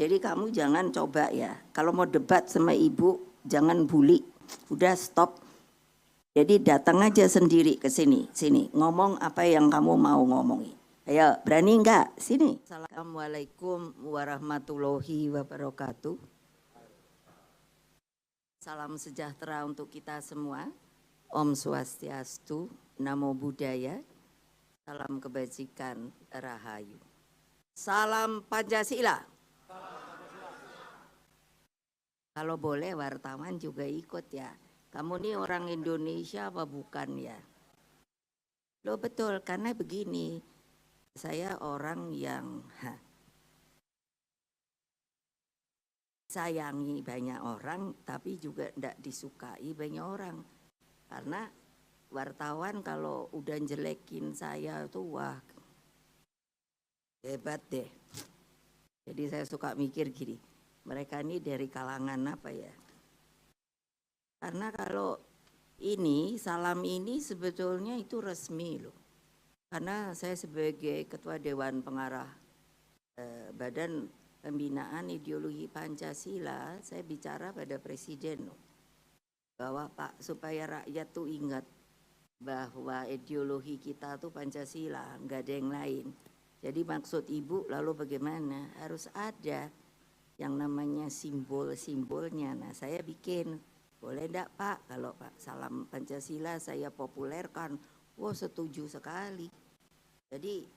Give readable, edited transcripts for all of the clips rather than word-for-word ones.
Jadi kamu jangan coba ya, kalau mau debat sama ibu jangan bully, udah stop. Jadi datang aja sendiri ke sini, ngomong apa yang kamu mau ngomongin. Ayo, berani enggak? Sini. Assalamualaikum warahmatullahi wabarakatuh. Salam sejahtera untuk kita semua. Om Swastiastu, Namo Buddhaya, salam kebajikan, Rahayu. Salam Pancasila. Kalau boleh wartawan juga ikut ya. Kamu nih orang Indonesia apa bukan ya? Loh betul, karena begini, saya orang yang sayangi banyak orang, tapi juga tidak disukai banyak orang. Karena wartawan kalau udah jelekin saya tuh wah hebat deh. Jadi saya suka mikir gini, mereka ini dari kalangan apa ya? Karena kalau ini, salam ini sebetulnya itu resmi loh. Karena saya sebagai Ketua Dewan Pengarah Badan Pembinaan Ideologi Pancasila, saya bicara pada Presiden loh. Bahwa Pak, supaya rakyat tuh ingat bahwa ideologi kita tuh Pancasila, nggak ada yang lain. Jadi maksud Ibu lalu bagaimana? Harus ada yang namanya simbol-simbolnya. Nah saya bikin, boleh enggak Pak kalau Pak salam Pancasila saya populerkan? Wah setuju sekali. Jadi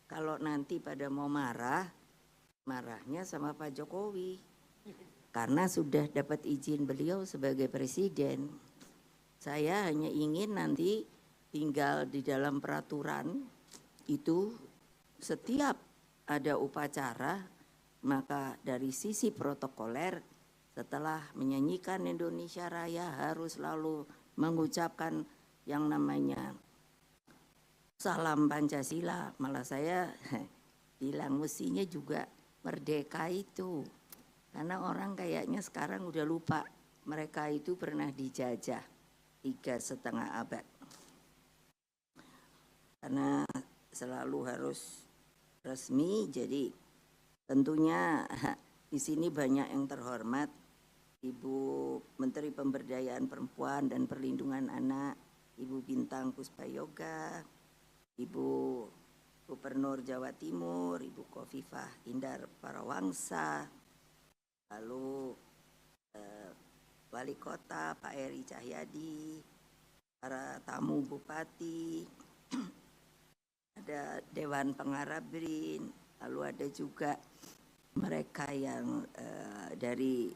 kalau nanti pada mau marah, marahnya sama Pak Jokowi. Karena sudah dapat izin beliau sebagai presiden. Saya hanya ingin nanti tinggal di dalam peraturan itu setiap ada upacara, maka dari sisi protokoler setelah menyanyikan Indonesia Raya harus selalu mengucapkan yang namanya salam Pancasila. Malah saya bilang mestinya juga merdeka itu. Karena orang kayaknya sekarang udah lupa mereka itu pernah dijajah 3,5 abad. Karena selalu harus resmi, jadi tentunya di sini banyak yang terhormat, Ibu Menteri Pemberdayaan Perempuan dan Perlindungan Anak, Ibu Bintang Puspayoga, Ibu Gubernur Jawa Timur, Ibu Khofifah Indar Parawangsa, lalu Wali Kota Pak Eri Cahyadi, para tamu Bupati, ada Dewan Pengarah BRIN, lalu ada juga mereka yang dari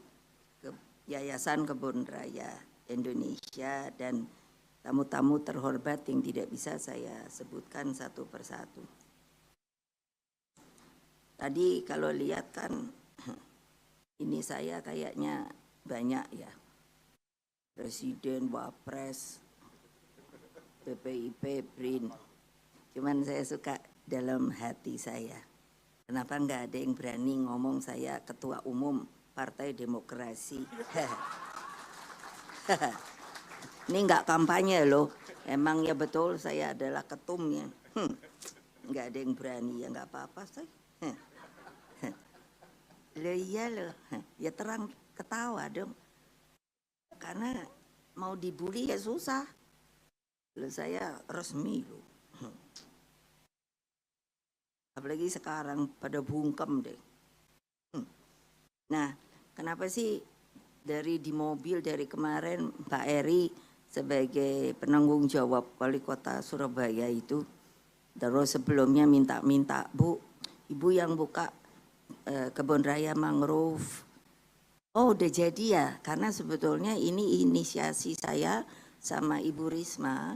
Yayasan Kebun Raya Indonesia dan tamu-tamu terhormat yang tidak bisa saya sebutkan satu persatu. Tadi kalau lihat kan ini saya kayaknya banyak ya. Presiden, Wapres, PPIP, BRIN. Cuman saya suka dalam hati saya. Kenapa nggak ada yang berani ngomong saya Ketua Umum Partai Demokrasi? Ini nggak kampanye loh. Emang ya betul saya adalah ketumnya. Nggak ada yang berani ya nggak apa-apa saya. Loh iya loh. Ya terang ketawa dong. Karena mau dibully ya susah. Loh saya resmi loh. Apalagi sekarang pada bungkem deh. Nah, kenapa sih dari di mobil dari kemarin Pak Eri sebagai penanggung jawab Wali Kota Surabaya itu, terus sebelumnya minta-minta, Bu, Ibu yang buka kebun raya mangrove. Oh udah jadi ya, karena sebetulnya ini inisiasi saya sama Ibu Risma.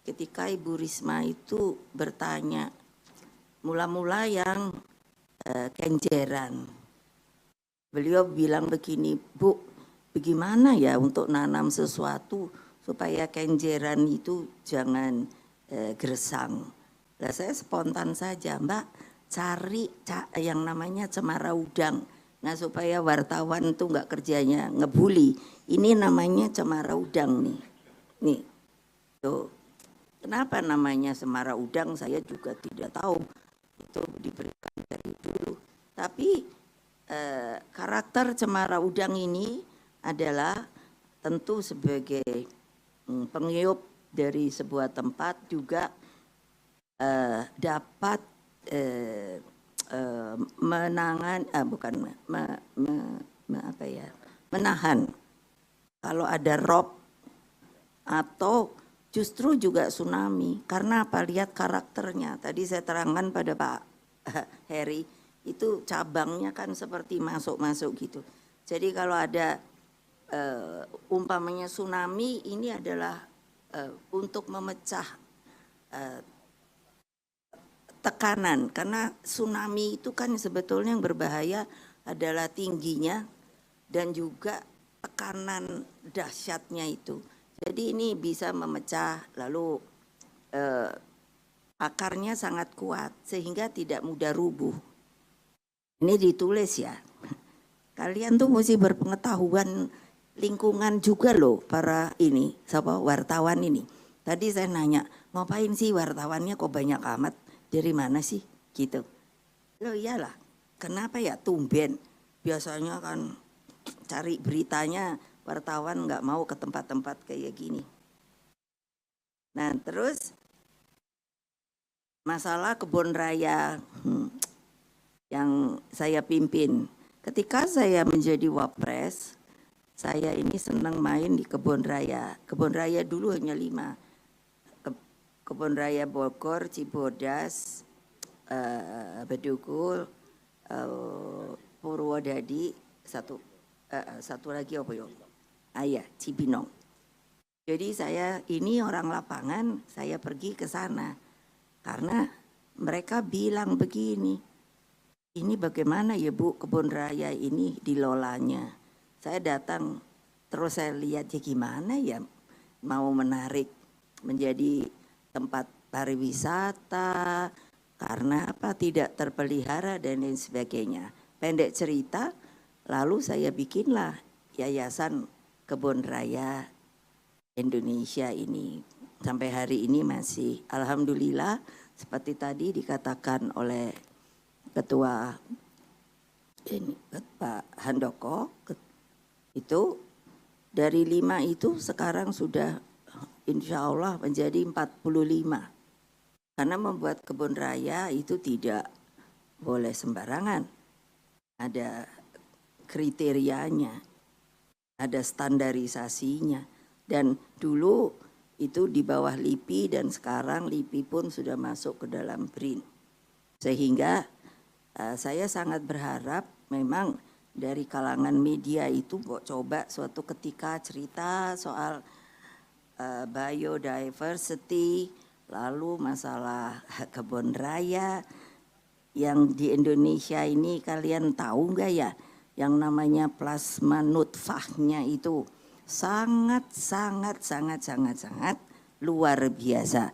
Ketika Ibu Risma itu bertanya, mula-mula yang kenjeran. Beliau bilang begini, Bu, bagaimana ya untuk nanam sesuatu supaya kenjeran itu jangan gersang. Nah, saya spontan saja, Mbak, cari yang namanya cemara udang. Nah supaya wartawan tuh nggak kerjanya ngebully. Ini namanya cemara udang nih. Nih, tuh. Kenapa namanya cemara udang saya juga tidak tahu. Itu diberikan dari dulu. Tapi karakter cemara udang ini adalah tentu sebagai pengiyup dari sebuah tempat juga dapat menahan kalau ada rob atau justru juga tsunami. Karena apa? Lihat karakternya. Tadi saya terangkan pada Pak Heri, itu cabangnya kan seperti masuk-masuk gitu. Jadi kalau ada umpamanya tsunami, ini adalah untuk memecah tekanan. Karena tsunami itu kan sebetulnya yang berbahaya adalah tingginya dan juga tekanan dahsyatnya itu. Jadi ini bisa memecah, lalu akarnya sangat kuat sehingga tidak mudah rubuh. Ini ditulis ya. Kalian tuh mesti berpengetahuan lingkungan juga loh para ini, wartawan ini. Tadi saya nanya, ngapain sih wartawannya kok banyak amat? Dari mana sih? Gitu. Loh iyalah, kenapa ya tumben? Biasanya kan cari beritanya wartawan nggak mau ke tempat-tempat kayak gini. Nah terus masalah kebun raya yang saya pimpin. Ketika saya menjadi wapres, saya ini senang main di kebun raya. Kebun raya dulu hanya 5. Kebun raya Bogor, Cibodas, Bedugul, Purwodadi, satu lagi apa ya? Cibinong. Jadi saya ini orang lapangan, saya pergi ke sana karena mereka bilang begini, ini bagaimana ya Bu kebun raya ini dilolanya. Saya datang terus saya lihat ya gimana ya mau menarik menjadi tempat pariwisata karena apa tidak terpelihara dan lain sebagainya. Pendek cerita, lalu saya bikinlah Yayasan Kebun Raya Indonesia ini. Sampai hari ini masih alhamdulillah seperti tadi dikatakan oleh Ketua ini Pak Handoko, itu dari 5 itu sekarang sudah insya Allah menjadi 45. Karena membuat kebun raya itu tidak boleh sembarangan. Ada kriterianya, ada standarisasinya. Dan dulu itu di bawah LIPI dan sekarang LIPI pun sudah masuk ke dalam BRIN. Sehingga saya sangat berharap memang dari kalangan media itu coba suatu ketika cerita soal biodiversity, lalu masalah kebun raya yang di Indonesia ini kalian tahu nggak ya yang namanya plasma nutfahnya itu sangat luar biasa.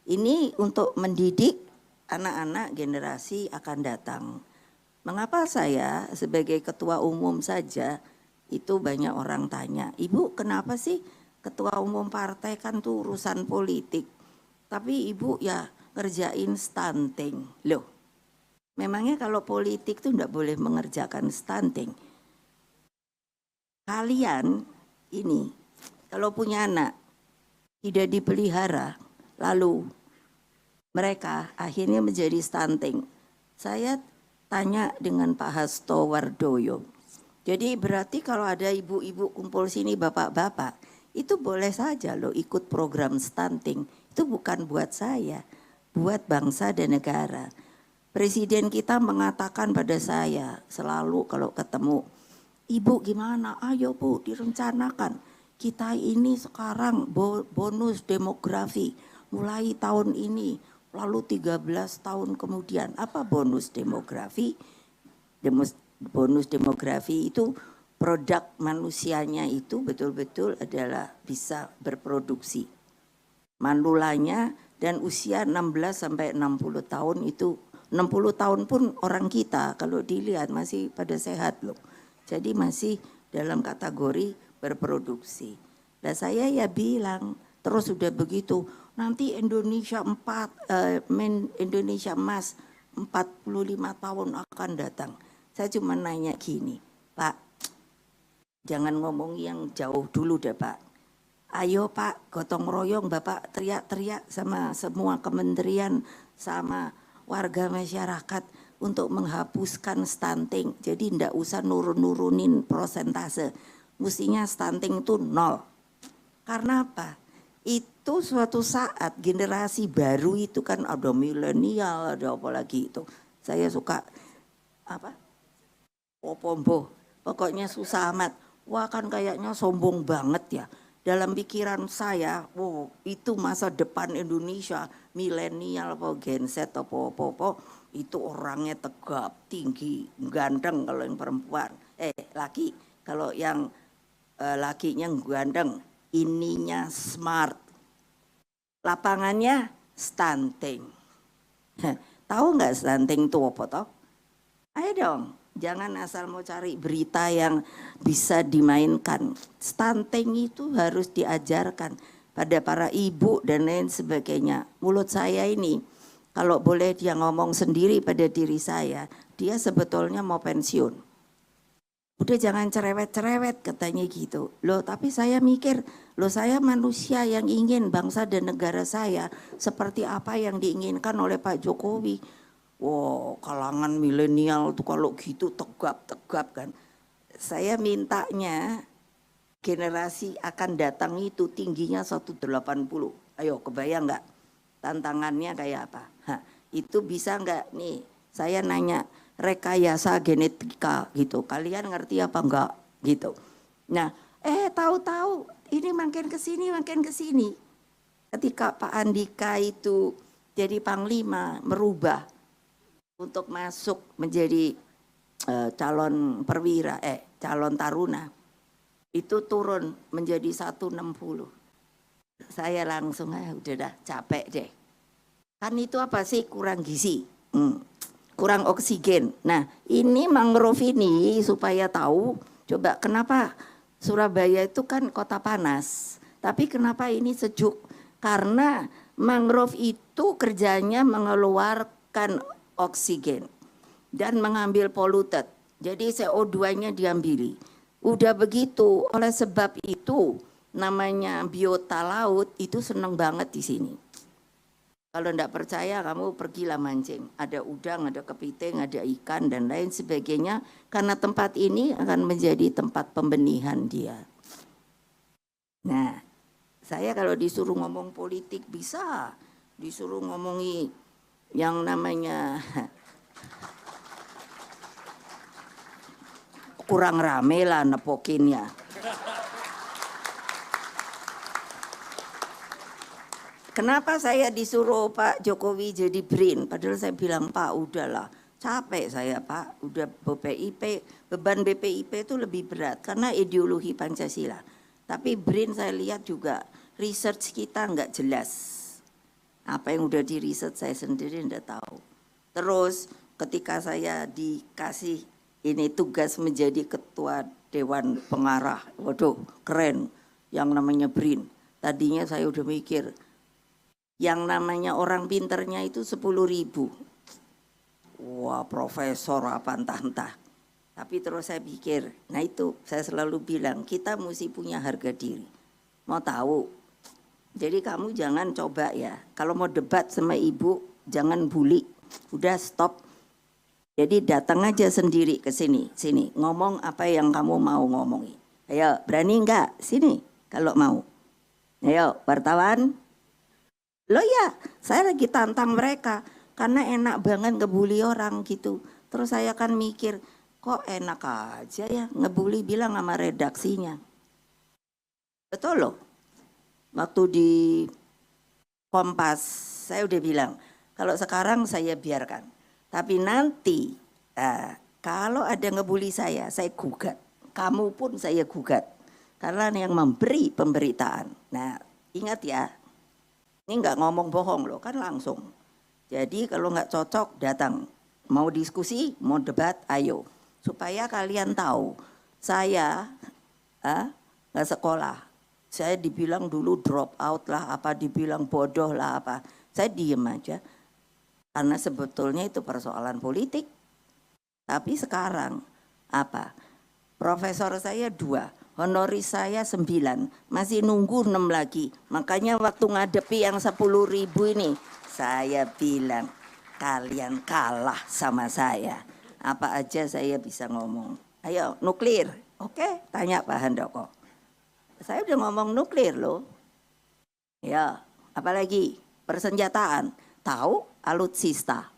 Ini untuk mendidik anak-anak generasi akan datang. Mengapa saya sebagai ketua umum saja itu banyak orang tanya, Ibu kenapa sih ketua umum partai kan tuh urusan politik, tapi Ibu ya ngerjain stunting. Loh, memangnya kalau politik tuh enggak boleh mengerjakan stunting? Kalian ini kalau punya anak tidak dipelihara, lalu mereka akhirnya menjadi stunting. Saya tanya dengan Pak Hasto Wardoyo. Jadi berarti kalau ada ibu-ibu kumpul sini, bapak-bapak, itu boleh saja loh ikut program stunting. Itu bukan buat saya, buat bangsa dan negara. Presiden kita mengatakan pada saya selalu kalau ketemu, Ibu gimana? Ayo Bu direncanakan. Kita ini sekarang bonus demografi mulai tahun ini. Lalu 13 tahun kemudian, apa bonus demografi? Bonus demografi itu produk manusianya itu betul-betul adalah bisa berproduksi. Manulanya dan usia 16 sampai 60 tahun itu, 60 tahun pun orang kita kalau dilihat masih pada sehat loh. Jadi masih dalam kategori berproduksi. Dan saya ya bilang, terus sudah begitu, nanti Indonesia Indonesia emas 45 tahun akan datang. Saya cuma nanya gini, Pak, jangan ngomong yang jauh dulu deh Pak. Ayo Pak, gotong royong Bapak teriak-teriak sama semua kementerian, sama warga masyarakat untuk menghapuskan stunting. Jadi ndak usah nurunin persentase. Mestinya stunting itu 0. Karena apa? Itu suatu saat generasi baru itu kan ada milenial, ada apa lagi itu. Saya suka apa? Opombo. Pokoknya susah amat. Wah kan kayaknya sombong banget ya. Dalam pikiran saya, wow, itu masa depan Indonesia, milenial apa Gen Z apa itu orangnya tegap, tinggi, ganteng kalau yang perempuan. Laki, kalau yang lakinya ganteng, ininya smart. Lapangannya stunting. Tahu nggak stunting itu apa toh? Ayo dong, jangan asal mau cari berita yang bisa dimainkan. Stunting itu harus diajarkan pada para ibu dan lain sebagainya. Mulut saya ini, kalau boleh dia ngomong sendiri pada diri saya, dia sebetulnya mau pensiun. Udah jangan cerewet-cerewet katanya gitu. Loh tapi saya mikir, loh saya manusia yang ingin bangsa dan negara saya seperti apa yang diinginkan oleh Pak Jokowi. Wow, kalangan milenial tuh kalau gitu tegap-tegap kan. Saya mintanya generasi akan datang itu tingginya 180. Ayo kebayang nggak tantangannya kayak apa? Itu bisa nggak nih? Saya nanya rekayasa genetika gitu. Kalian ngerti apa enggak gitu. Nah, tahu-tahu ini makin ke sini. Ketika Pak Andika itu jadi panglima merubah untuk masuk menjadi calon perwira, calon taruna, itu turun menjadi 160. Saya langsung udah dah capek deh. Kan itu apa sih, kurang gizi, kurang oksigen. Nah ini mangrove ini supaya tahu, coba kenapa Surabaya itu kan kota panas, tapi kenapa ini sejuk? Karena mangrove itu kerjanya mengeluarkan oksigen dan mengambil polluted. Jadi CO2-nya diambili. Udah begitu, oleh sebab itu namanya biota laut itu seneng banget di sini. Kalau enggak percaya kamu pergilah mancing. Ada udang, ada kepiting, ada ikan dan lain sebagainya. Karena tempat ini akan menjadi tempat pembenihan dia. Nah, saya kalau disuruh ngomong politik bisa. Disuruh ngomongi yang namanya kurang rame lah nepokinnya. Kenapa saya disuruh Pak Jokowi jadi BRIN? Padahal saya bilang Pak udahlah, capek saya Pak. Udah beban BPIP itu lebih berat karena ideologi Pancasila. Tapi BRIN saya lihat juga research kita nggak jelas. Apa yang udah di research saya sendiri nggak tahu. Terus ketika saya dikasih ini tugas menjadi ketua Dewan Pengarah, waduh keren yang namanya BRIN. Tadinya saya udah mikir, yang namanya orang pinternya itu 10.000. Wah profesor apa entah-entah. Tapi terus saya pikir, nah itu saya selalu bilang kita mesti punya harga diri. Mau tahu? Jadi kamu jangan coba ya, kalau mau debat sama ibu jangan bully. Udah stop. Jadi datang aja sendiri ke sini, ngomong apa yang kamu mau ngomongin. Ayo, berani enggak? Sini kalau mau. Ayo, wartawan. Loh ya, saya lagi tantang mereka karena enak banget ngebully orang gitu. Terus saya kan mikir, kok enak aja ya ngebully, bilang sama redaksinya. Betul loh. Waktu di Kompas saya udah bilang, kalau sekarang saya biarkan. Tapi nanti kalau ada ngebully saya gugat. Kamu pun saya gugat. Karena yang memberi pemberitaan. Nah ingat ya, ini nggak ngomong bohong loh, kan langsung. Jadi kalau nggak cocok datang, mau diskusi, mau debat, ayo. Supaya kalian tahu, saya nggak sekolah. Saya dibilang dulu drop out lah, apa dibilang bodoh lah apa. Saya diem aja. Karena sebetulnya itu persoalan politik. Tapi sekarang apa? Profesor saya 2, honoris saya 9, masih nunggu 6 lagi. Makanya waktu ngadepi yang 10.000 ini, saya bilang kalian kalah sama saya. Apa aja saya bisa ngomong. Ayo nuklir, oke? Tanya Pak Handoko. Saya udah ngomong nuklir loh. Ya, apalagi persenjataan. Tahu alutsista.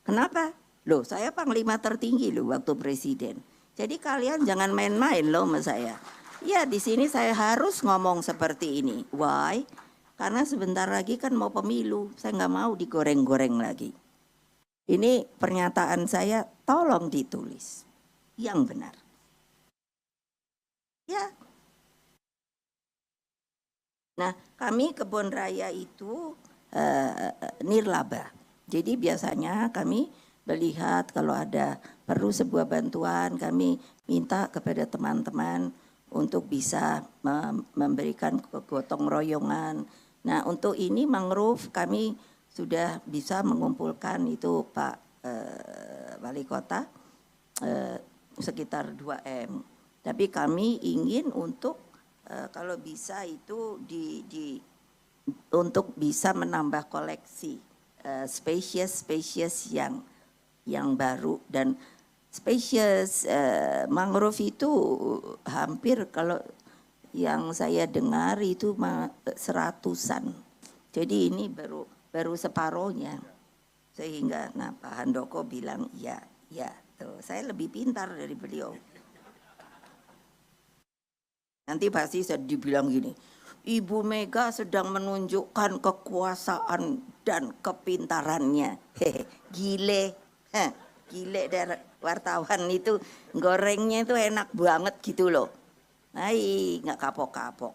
Kenapa? Loh, saya panglima tertinggi loh waktu presiden. Jadi kalian jangan main-main loh sama saya. Ya, di sini saya harus ngomong seperti ini. Why? Karena sebentar lagi kan mau pemilu. Saya nggak mau digoreng-goreng lagi. Ini pernyataan saya, tolong ditulis yang benar. Ya. Nah, kami Kebun Raya itu nirlaba. Jadi biasanya kami melihat kalau ada perlu sebuah bantuan, kami minta kepada teman-teman untuk bisa memberikan gotong royongan. Nah, untuk ini mangrove kami sudah bisa mengumpulkan itu Pak Wali Kota sekitar 2M. Tapi kami ingin untuk kalau bisa itu untuk bisa menambah koleksi spesies yang baru, dan spesies mangrove itu hampir kalau yang saya dengar itu 100-an. Jadi ini baru separohnya. Sehingga Pak Handoko bilang ya tuh, saya lebih pintar dari beliau. Nanti pasti saya dibilang gini, Ibu Mega sedang menunjukkan kekuasaan dan kepintarannya. Hehe, gile dari wartawan itu gorengnya itu enak banget gitu loh. Nggak kapok-kapok.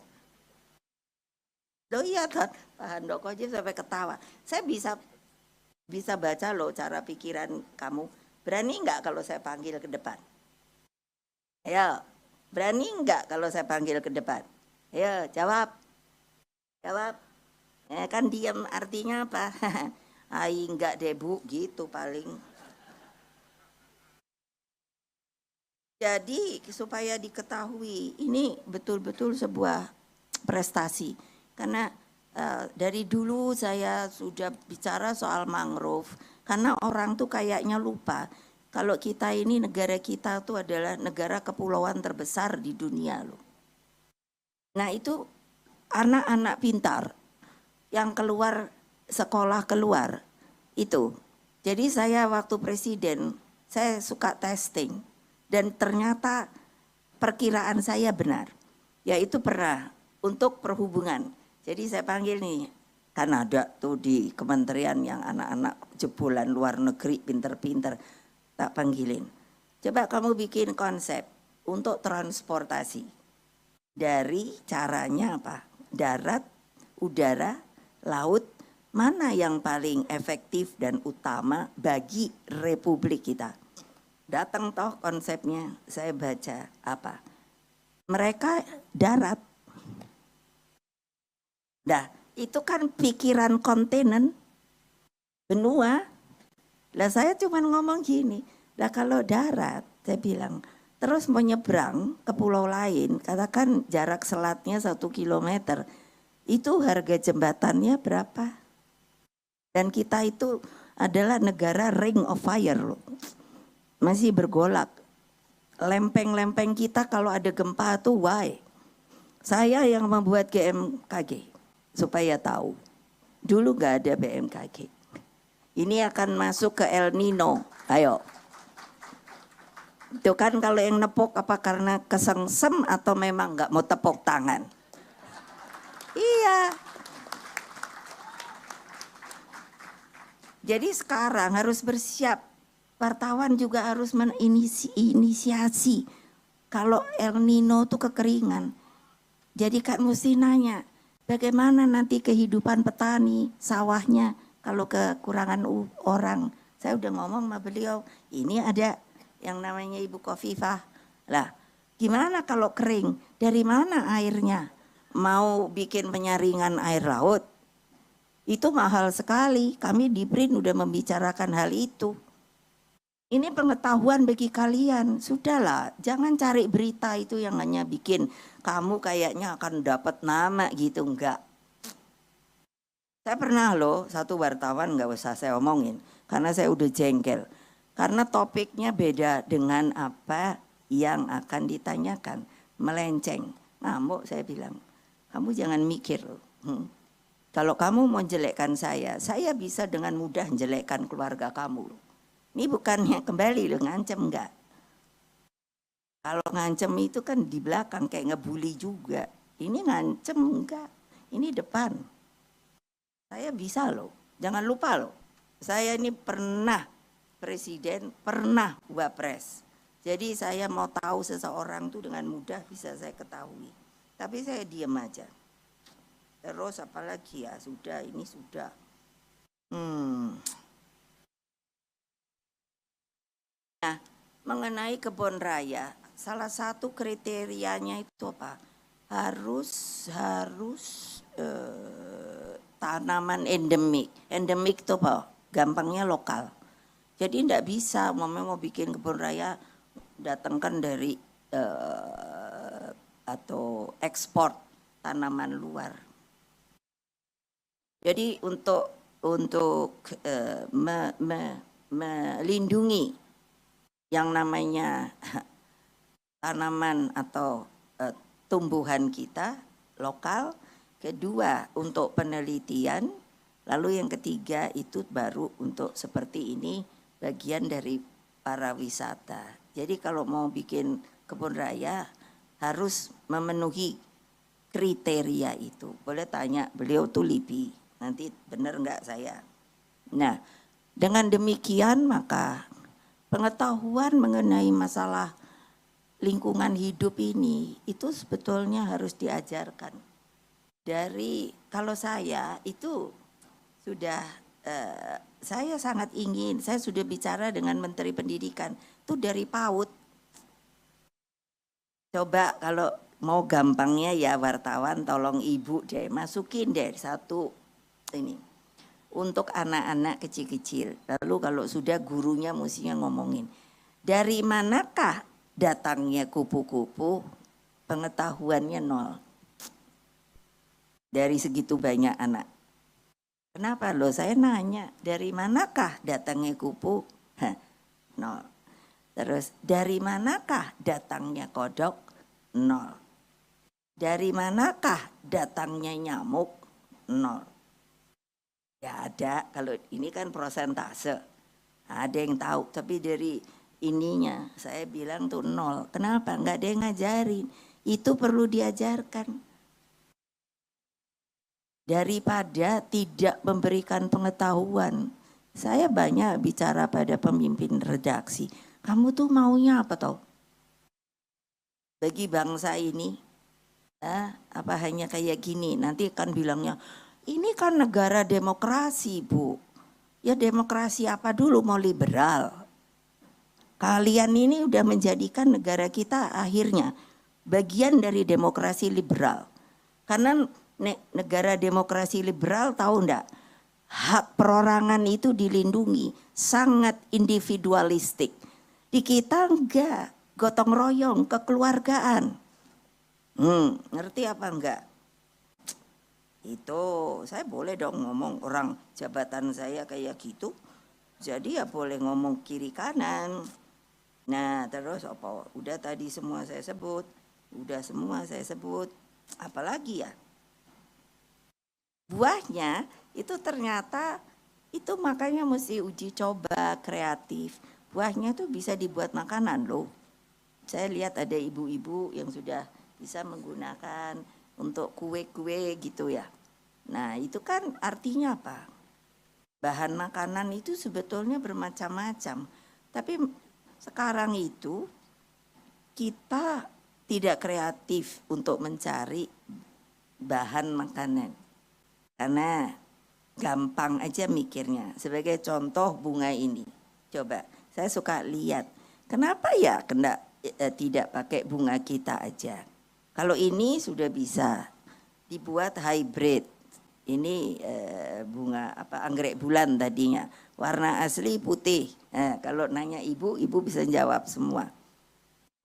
Loh iya kan, Pak Handoko aja sampai ketawa. Saya bisa baca loh cara pikiran kamu. Berani nggak kalau saya panggil ke depan? Ayo, berani nggak kalau saya panggil ke depan? Ayo, jawab. Kan diam artinya apa? Enggak deh Bu, gitu paling. Jadi supaya diketahui ini betul-betul sebuah prestasi. Karena dari dulu saya sudah bicara soal mangrove. Karena orang tuh kayaknya lupa kalau kita ini, negara kita tuh adalah negara kepulauan terbesar di dunia loh. Nah itu anak-anak pintar yang keluar sekolah keluar itu. Jadi saya waktu presiden saya suka testing dan ternyata perkiraan saya benar. Yaitu pernah untuk perhubungan. Jadi saya panggil nih, kan ada tuh di kementerian yang anak-anak jebolan luar negeri pinter-pinter, tak panggilin. Coba kamu bikin konsep untuk transportasi. Dari caranya apa? Darat, udara, laut, mana yang paling efektif dan utama bagi republik kita? Datang toh konsepnya, saya baca apa? Mereka darat. Nah, itu kan pikiran kontinen benua. Lah saya cuma ngomong gini, lah kalau darat, saya bilang, terus mau nyebrang ke pulau lain, katakan jarak selatnya 1 kilometer, itu harga jembatannya berapa? Dan kita itu adalah negara ring of fire loh. Masih bergolak. Lempeng-lempeng kita kalau ada gempa tuh why? Saya yang membuat GMKG supaya tahu. Dulu gak ada BMKG. Ini akan masuk ke El Nino. Ayo. Itu kan kalau yang nepok apa karena kesengsem atau memang gak mau tepuk tangan? Iya. Jadi sekarang harus bersiap. Wartawan juga harus menginisiasi. Kalau El Nino tuh kekeringan. Jadi kan mesti nanya, bagaimana nanti kehidupan petani, sawahnya kalau kekurangan orang. Saya udah ngomong sama beliau, ini ada yang namanya Ibu Khofifah. Lah, gimana kalau kering? Dari mana airnya? Mau bikin penyaringan air laut? Itu mahal sekali. Kami di BRIN udah membicarakan hal itu. Ini pengetahuan bagi kalian. Sudahlah, jangan cari berita itu yang hanya bikin kamu kayaknya akan dapat nama gitu, enggak. Saya pernah loh, satu wartawan, nggak usah saya omongin, karena saya udah jengkel. Karena topiknya beda dengan apa yang akan ditanyakan, melenceng. Ngamuk saya bilang, kamu jangan mikir loh. Kalau kamu mau jelekkan saya bisa dengan mudah jelekkan keluarga kamu. Ini bukannya kembali loh, ngancem enggak. Kalau ngancem itu kan di belakang kayak ngebully juga. Ini ngancem enggak, ini depan. Saya bisa loh, jangan lupa loh. Saya ini pernah presiden, pernah wapres. Jadi saya mau tahu seseorang tuh dengan mudah bisa saya ketahui. Tapi saya diam aja. Terus apalagi ya, sudah ini sudah. Nah, mengenai kebun raya, salah satu kriterianya itu apa? Harus tanaman endemik. Endemik itu apa? Gampangnya lokal. Jadi tidak bisa mau bikin kebun raya datangkan dari atau ekspor tanaman luar. Jadi untuk melindungi yang namanya tanaman atau tumbuhan kita lokal, kedua untuk penelitian, lalu yang ketiga itu baru untuk seperti ini bagian dari para wisata. Jadi kalau mau bikin kebun raya harus memenuhi kriteria itu. Boleh tanya, beliau tuh LIPI, nanti benar enggak saya. Nah, dengan demikian maka pengetahuan mengenai masalah lingkungan hidup ini itu sebetulnya harus diajarkan. Dari kalau saya itu sudah saya sangat ingin, saya sudah bicara dengan Menteri Pendidikan itu dari PAUD. Coba kalau mau gampangnya ya wartawan tolong ibu deh masukin deh satu ini untuk anak-anak kecil-kecil. Lalu kalau sudah gurunya mestinya ngomongin dari manakah datangnya kupu-kupu, pengetahuannya nol. Dari segitu banyak anak. Kenapa loh saya nanya dari manakah datangnya kupu? Nol. Terus dari manakah datangnya kodok? Nol. Dari manakah datangnya nyamuk? Nol. Ya ada, kalau ini kan prosentase. Ada yang tahu, tapi dari ininya saya bilang tuh nol. Kenapa? Enggak ada yang ngajarin. Itu perlu diajarkan. Daripada tidak memberikan pengetahuan. Saya banyak bicara pada pemimpin redaksi. Kamu tuh maunya apa toh? Bagi bangsa ini, apa hanya kayak gini? Nanti kan bilangnya, ini kan negara demokrasi Bu. Ya demokrasi apa dulu mau liberal? Kalian ini udah menjadikan negara kita akhirnya bagian dari demokrasi liberal. Karena negara demokrasi liberal tahu enggak? Hak perorangan itu dilindungi, sangat individualistik. Di kita enggak, gotong royong, kekeluargaan. Ngerti apa enggak? Itu saya boleh dong ngomong orang jabatan saya kayak gitu. Jadi ya boleh ngomong kiri kanan. Nah terus apa? Udah tadi semua saya sebut. Apalagi ya? Buahnya itu ternyata itu makanya mesti uji coba kreatif. Buahnya itu bisa dibuat makanan loh. Saya lihat ada ibu-ibu yang sudah bisa menggunakan untuk kue-kue gitu ya. Nah itu kan artinya apa? Bahan makanan itu sebetulnya bermacam-macam. Tapi sekarang itu kita tidak kreatif untuk mencari bahan makanan. Karena gampang aja mikirnya. Sebagai contoh bunga ini. Coba saya suka lihat. Kenapa ya tidak pakai bunga kita aja. Kalau ini sudah bisa dibuat hybrid. ini bunga apa anggrek bulan tadinya, warna asli putih. Kalau nanya ibu bisa jawab semua.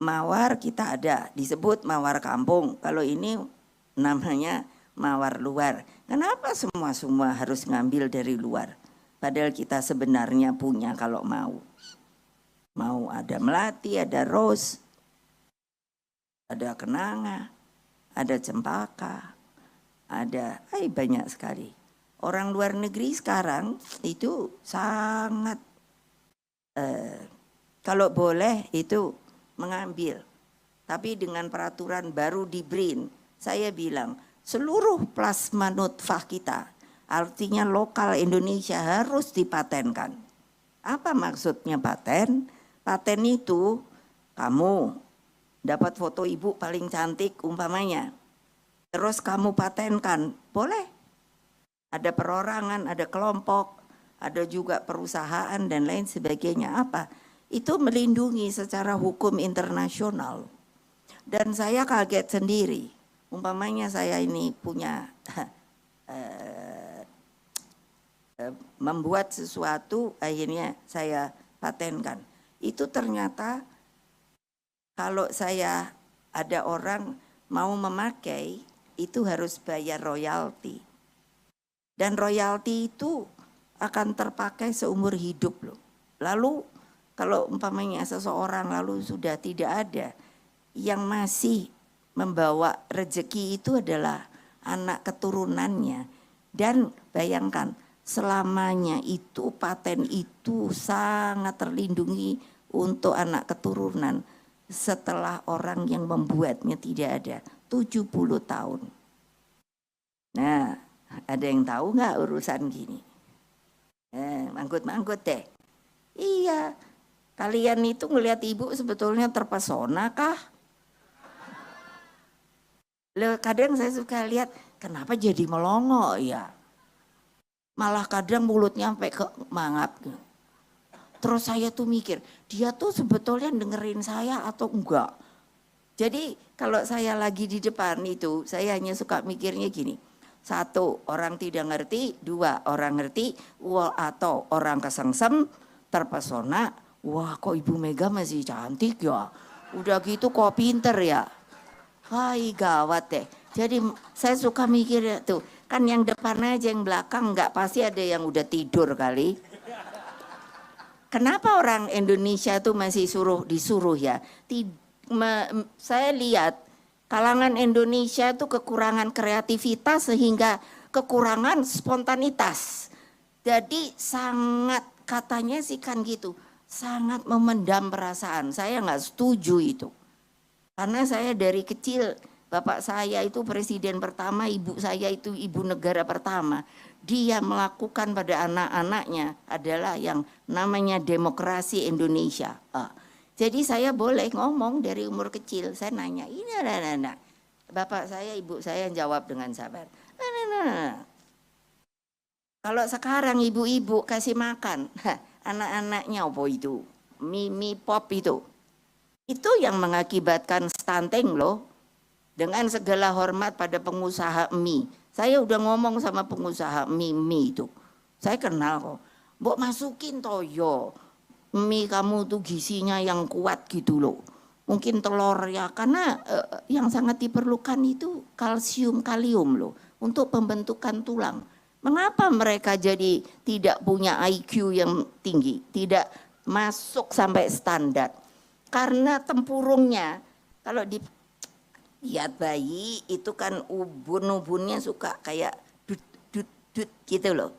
Mawar kita ada, disebut mawar kampung. Kalau ini namanya mawar luar. Kenapa semua harus ngambil dari luar? Padahal kita sebenarnya punya kalau mau. Mau ada melati, ada rose, ada kenanga, ada cempaka, ada banyak sekali. Orang luar negeri sekarang itu sangat kalau boleh itu mengambil. Tapi dengan peraturan baru di BRIN, saya bilang seluruh plasma nutfah kita, artinya lokal Indonesia harus dipatenkan. Apa maksudnya paten? Paten itu kamu dapat foto ibu paling cantik umpamanya, terus kamu patenkan, boleh. Ada perorangan, ada kelompok, ada juga perusahaan dan lain sebagainya. Apa? Itu melindungi secara hukum internasional. Dan saya kaget sendiri, umpamanya saya ini punya membuat sesuatu, akhirnya saya patenkan. Itu ternyata kalau saya ada orang mau memakai, itu harus bayar royalti. Dan royalti itu akan terpakai seumur hidup loh. Lalu kalau umpamanya seseorang lalu sudah tidak ada, yang masih membawa rezeki itu adalah anak keturunannya. Dan bayangkan, selamanya itu paten itu sangat terlindungi untuk anak keturunan setelah orang yang membuatnya tidak ada 70 tahun. Nah, ada yang tahu nggak urusan gini? Manggut-manggut deh. Iya, kalian itu ngelihat ibu sebetulnya terpesona kah? Loh, kadang saya suka lihat kenapa jadi melongo ya. Malah kadang mulutnya sampai ke mangap. Terus saya tuh mikir, dia tuh sebetulnya dengerin saya atau enggak? Jadi kalau saya lagi di depan itu, saya hanya suka mikirnya gini. 1, orang tidak ngerti. 2, orang ngerti. Atau orang kesengsem, terpesona. Wah, kok Ibu Mega masih cantik ya? Udah gitu kok pinter ya? Hai, gawat deh. Jadi saya suka mikir tuh, kan yang depan aja, yang belakang enggak, pasti ada yang udah tidur kali. Kenapa orang Indonesia tuh masih disuruh ya? Saya lihat kalangan Indonesia tuh kekurangan kreativitas sehingga kekurangan spontanitas. Jadi sangat, katanya sih kan gitu, sangat memendam perasaan. Saya nggak setuju itu. Karena saya dari kecil, bapak saya itu presiden pertama, ibu saya itu ibu negara pertama. Dia melakukan pada anak-anaknya adalah yang namanya demokrasi Indonesia. Jadi saya boleh ngomong dari umur kecil, saya nanya, ini anak-anak. Bapak saya, ibu saya jawab dengan sabar. Kalau sekarang ibu-ibu kasih makan, anak-anaknya apa itu? Mie pop itu. Itu yang mengakibatkan stunting loh. Dengan segala hormat pada pengusaha mie. Saya udah ngomong sama pengusaha mie itu. Saya kenal kok. Mbok masukin toyo. Mie kamu tuh gizinya yang kuat gitu loh. Mungkin telur ya, karena yang sangat diperlukan itu kalsium, kalium loh. Untuk pembentukan tulang. Mengapa mereka jadi tidak punya IQ yang tinggi? Tidak masuk sampai standar. Karena tempurungnya, kalau lihat bayi itu kan ubun-ubunnya suka kayak dut gitu loh.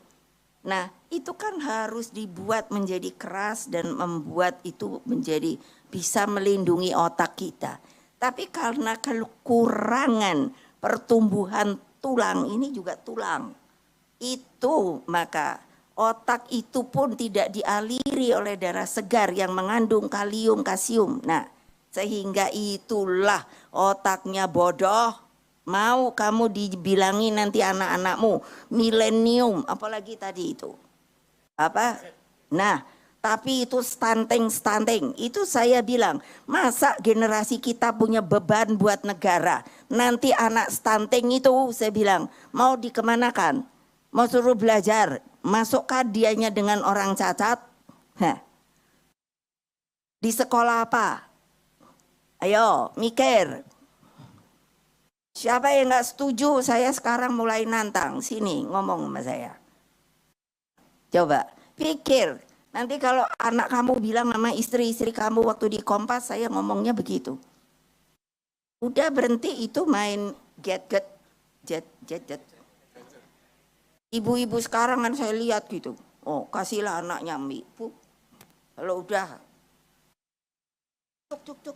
Nah itu kan harus dibuat menjadi keras dan membuat itu menjadi bisa melindungi otak kita. Tapi karena kekurangan pertumbuhan tulang, ini juga tulang, itu maka otak itu pun tidak dialiri oleh darah segar yang mengandung kalium, kalsium. Nah sehingga itulah otaknya bodoh. Mau kamu dibilangi nanti anak-anakmu milenium, apalagi tadi itu apa? Nah, tapi itu stunting. Itu saya bilang, masa generasi kita punya beban buat negara, nanti anak stunting itu saya bilang mau dikemanakan? mau suruh belajar, masukkah dianya dengan orang cacat? Di sekolah apa? Ayo mikir. Siapa yang nggak setuju? Saya sekarang mulai nantang. Sini ngomong sama saya. Coba pikir. Nanti kalau anak kamu bilang nama istri-istri kamu waktu di Kompas, saya ngomongnya begitu. Udah berhenti itu main jet. Ibu-ibu sekarang kan saya lihat gitu. Oh, kasihlah anaknya mie. Kalau udah cuk.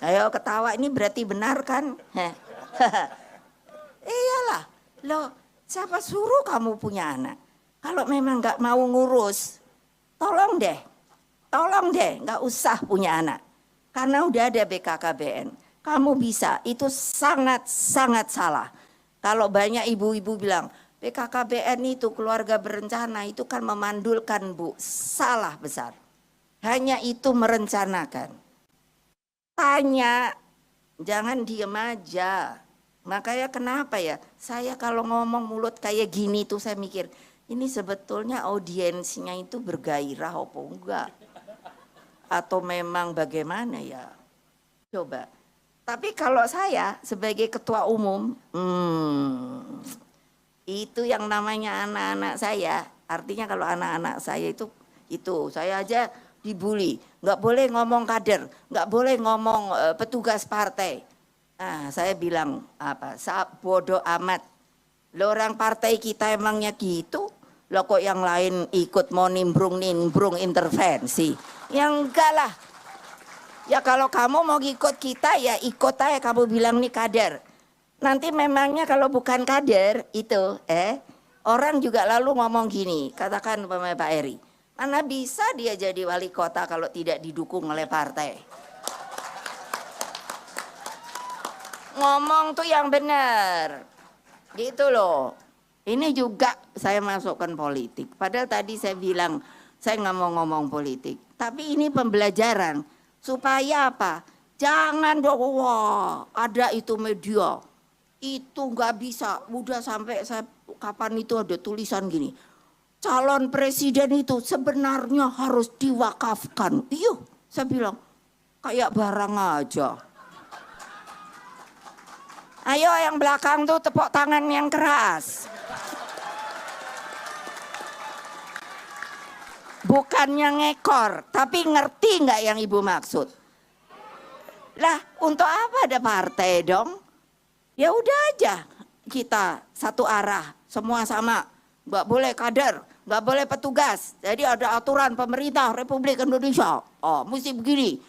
Ayo ketawa, ini berarti benar kan? Iyalah, loh siapa suruh kamu punya anak? Kalau memang nggak mau ngurus, tolong deh, nggak usah punya anak. Karena udah ada BKKBN, kamu bisa, itu sangat salah. Kalau banyak ibu-ibu bilang, BKKBN itu keluarga berencana, itu kan memandulkan Bu, salah besar. Hanya itu merencanakan. Tanya, jangan diem aja. Makanya kenapa ya, saya kalau ngomong mulut kayak gini tuh saya mikir, ini sebetulnya audiensnya itu bergairah apa enggak? Atau memang bagaimana ya? Coba. Tapi kalau saya sebagai ketua umum, itu yang namanya anak-anak saya, artinya kalau anak-anak saya itu saya aja dibully, nggak boleh ngomong kader, nggak boleh ngomong petugas partai. Nah, saya bilang apa? Bodoh amat. Lo orang partai kita emangnya gitu? Lo kok yang lain ikut mau nimbrung intervensi? Ya enggak lah. Ya kalau kamu mau ikut kita ya ikut aja, kamu bilang nih kader. Nanti memangnya kalau bukan kader itu orang juga lalu ngomong gini, katakan Pak Eri, mana bisa dia jadi wali kota kalau tidak didukung oleh partai? Ngomong tuh yang benar. Gitu loh. Ini juga saya masukkan politik. Padahal tadi saya bilang saya nggak mau ngomong politik. Tapi ini pembelajaran. Supaya apa? Jangan dong, wah ada itu media. Itu nggak bisa. Udah sampai saya kapan itu ada tulisan gini. Calon presiden itu sebenarnya harus diwakafkan. Iya, saya bilang kayak barang aja. Ayo yang belakang tuh tepuk tangan yang keras. Bukannya ngekor, tapi ngerti nggak yang ibu maksud? Lah, untuk apa ada partai dong? Ya udah aja kita satu arah, semua sama. Nggak boleh kader, nggak boleh petugas. Jadi ada aturan pemerintah Republik Indonesia. Oh, mesti begini.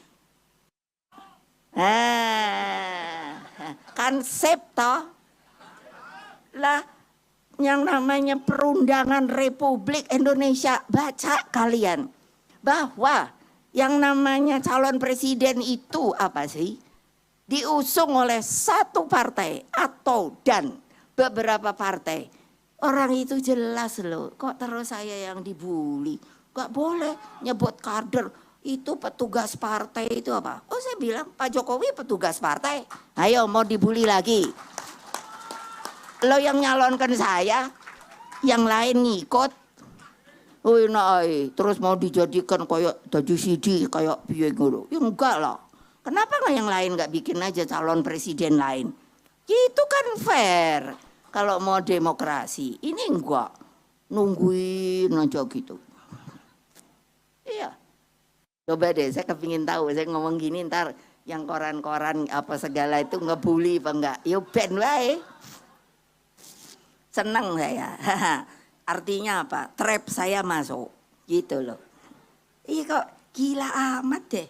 Konsep toh. Lah, yang namanya perundangan Republik Indonesia, baca kalian bahwa yang namanya calon presiden itu apa sih? Diusung oleh satu partai atau dan beberapa partai. Orang itu jelas loh, kok terus saya yang dibully? Gak boleh nyebut kader, itu petugas partai itu apa? Oh saya bilang Pak Jokowi petugas partai, ayo mau dibully lagi. Lo yang nyalonkan saya, yang lain ngikut. Terus mau dijadikan kayak dadi sidi kayak piye ngono. Ya enggak lah. Kenapa nggak yang lain nggak bikin aja calon presiden lain? Itu kan fair. Kalau mau demokrasi, ini enggak. Nungguin aja gitu. Iya. Coba deh, saya kepingin tahu, saya ngomong gini ntar yang koran-koran apa segala itu ngebully apa enggak. Yo ben wae. Senang saya. Artinya apa? Trap saya masuk. Gitu loh. Iya kok gila amat deh.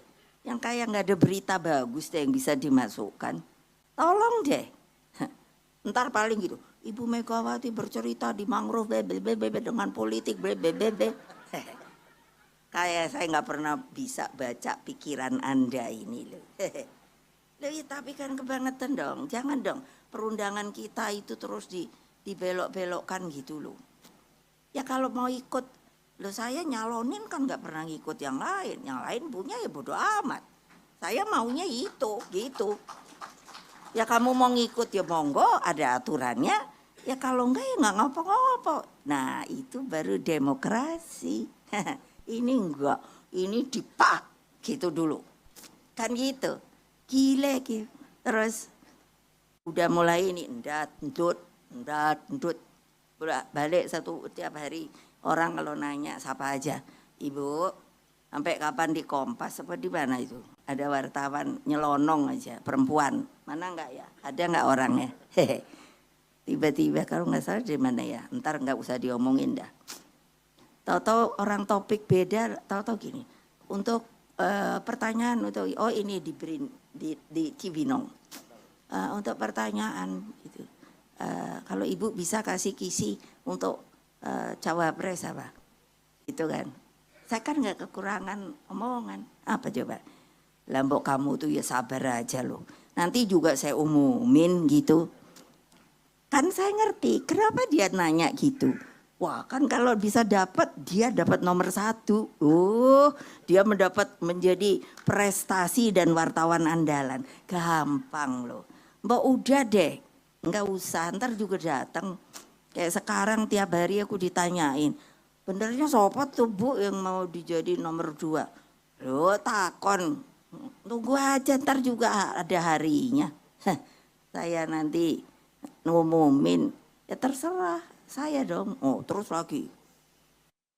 Yang kayak nggak ada berita bagus deh yang bisa dimasukkan. Tolong deh. Ntar paling gitu. Ibu Megawati bercerita di mangrove dengan politik kayak saya nggak pernah bisa baca pikiran Anda ini loh. Loh ya, tapi kan kebangetan dong. Jangan dong perundangan kita itu terus dibelok-belokkan gitu loh. Ya kalau mau ikut, loh saya nyalonin kan nggak pernah ngikut yang lain punya ya bodo amat. Saya maunya itu, gitu. Ya kamu mau ngikut ya monggo, ada aturannya. Ya kalau enggak ya nggak ngopo-ngopo. Nah itu baru demokrasi. Ini enggak, ini dipak gitu dulu. Kan gitu, gile gitu. Terus udah mulai ini endat, endut. Balik satu tiap hari orang kalau nanya siapa aja. Ibu, sampai kapan di Kompas apa di mana itu? Ada wartawan nyelonong aja, perempuan. Mana enggak ya? Ada enggak orangnya? Hehe. Tiba-tiba kalau nggak salah di mana ya? Ntar nggak usah diomongin dah. Tahu-tahu orang topik beda, tahu-tahu gini. Untuk pertanyaan untuk ini di Cibinong. Untuk pertanyaan gitu. Kalau Ibu bisa kasih kisi untuk cawapres apa? Gitu kan. Saya kan nggak kekurangan omongan. Apa coba? Lambok kamu tuh ya sabar aja loh. Nanti juga saya umumin gitu. Kan saya ngerti kenapa dia nanya gitu. Wah kan kalau bisa dapat dia dapat nomor 1. Dia menjadi prestasi dan wartawan andalan. Gampang loh. Mbak udah deh. Enggak usah ntar juga datang. Kayak sekarang tiap hari aku ditanyain. Benernya siapa tuh Bu yang mau dijadi nomor 2? Loh takon. Tunggu aja ntar juga ada harinya. Saya nanti ngumumin. Ya terserah saya dong. Oh terus lagi.